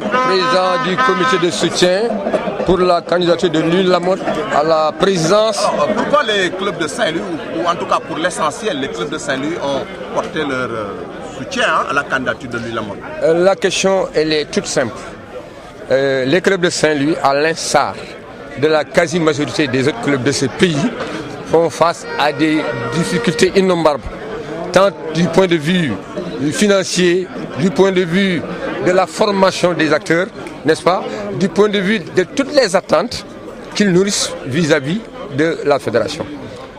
Président du comité de soutien pour la candidature de Louis Lamotte à la présidence. Pourquoi les clubs de Saint-Louis, ou en tout cas pour l'essentiel, les clubs de Saint-Louis ont porté leur soutien à la candidature de Louis Lamotte? La question, elle est toute simple. Les clubs de Saint-Louis, à l'instar de la quasi-majorité des autres clubs de ce pays, font face à des difficultés innombrables, tant du point de vue financier, du point de vue de la formation des acteurs, n'est-ce pas, du point de vue de toutes les attentes qu'ils nourrissent vis-à-vis de la fédération.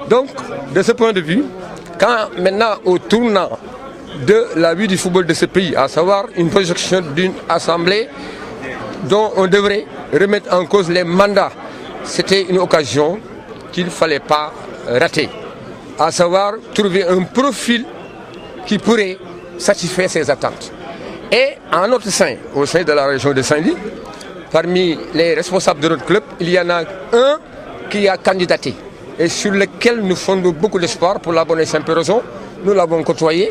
Donc, de ce point de vue, quand maintenant au tournant de la vie du football de ce pays, à savoir une projection d'une assemblée dont on devrait remettre en cause les mandats, c'était une occasion qu'il ne fallait pas rater, à savoir trouver un profil qui pourrait satisfaire ces attentes. Et en notre sein, au sein de la région de Saint-Louis, parmi les responsables de notre club, il y en a un qui a candidaté et sur lequel nous fondons beaucoup d'espoir pour la bonne et simple raison. Nous l'avons côtoyé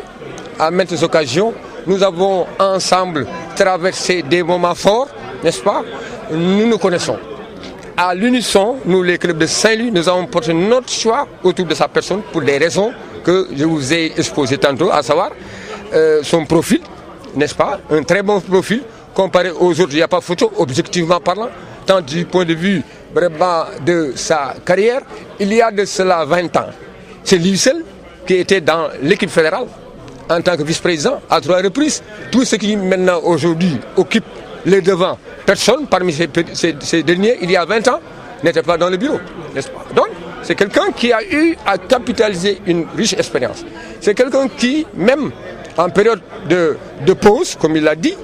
à maintes occasions. Nous avons ensemble traversé des moments forts, n'est-ce pas? Nous nous connaissons. À l'unisson, nous les clubs de Saint-Louis, nous avons porté notre choix autour de sa personne pour des raisons que je vous ai exposées tantôt, à savoir son profil, n'est-ce pas? Un très bon profil comparé aux autres, il n'y a pas photo, objectivement parlant, tant du point de vue vraiment de sa carrière, il y a de cela 20 ans. C'est lui seul qui était dans l'équipe fédérale en tant que vice-président à 3 reprises. Tout ce qui maintenant aujourd'hui occupe les devants, personne parmi ces derniers, il y a 20 ans, n'était pas dans le bureau, n'est-ce pas? Donc, c'est quelqu'un qui a eu à capitaliser une riche expérience. C'est quelqu'un qui, même en période de pause, comme il l'a dit,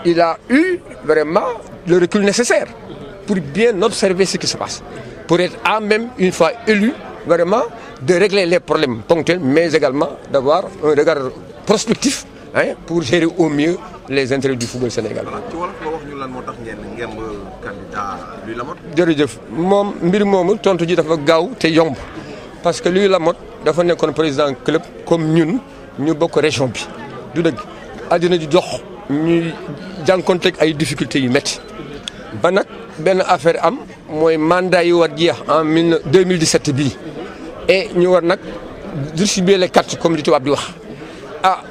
il a eu vraiment le recul nécessaire pour bien observer ce qui se passe, pour être à même, une fois élu, vraiment de régler les problèmes ponctuels, mais également d'avoir un regard prospectif pour gérer au mieux les intérêts du football sénégalais. jërëjëf moom mbir moomu tontu ji dafa gaaw te yomb parce que Louis Lamotte dafa nekkoon président club comme ñun ñu bokk région bi du dëgg àddina di dox ñuy jànkonteeg ay difficultés yu métti ba nag benn affaire am mooy mandat yi war jeex en 2017 bii et ñu war nag distribuer les cartes comme li tubaab di wax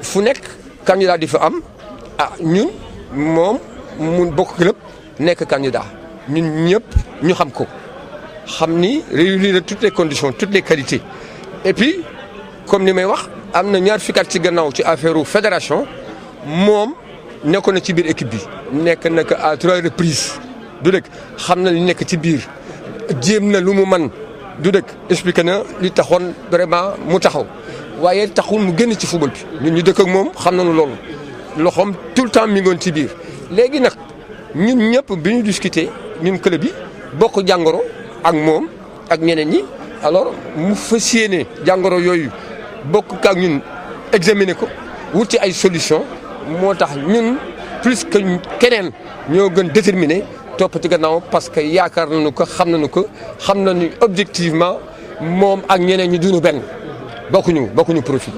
fu nekk candidat di fa am ñun moom mun bokk club nekk candidat ñun ñëpp ñu xam ko xam ni réunir toutes les conditions toutes les qualités et puis comme ni may wax am na ñaar fukki at ci gannaaw ci affaire fédération moom nekkoon na ci biir équipe bi nekk na ko à 3 reprises du dëkk xam na li nekk ci biir jéem na lu mu man du dëkk expliqué na li taxoon vraiment mu taxaw waaye taxul mu génn ci football bi ñun ñu dëkk ak moom xam nañu loolu loxoom tout le temps mi ngoon ci biir léegi nag ñun ñëpp bi ñu discuter ñun club bi bokk jàngoro ak moom ak ñeneen ñi alors mu fas yéene jàngoro yooyu bokk ak ñun examiner ko wuti ay solution moo tax ñun plus que keneen ñoo gën déterminé topp ci gannaaw parce que yaakaar nañu ko xam nañu objectivement moom ak ñeneen ñi duñu benn bokkuñu profil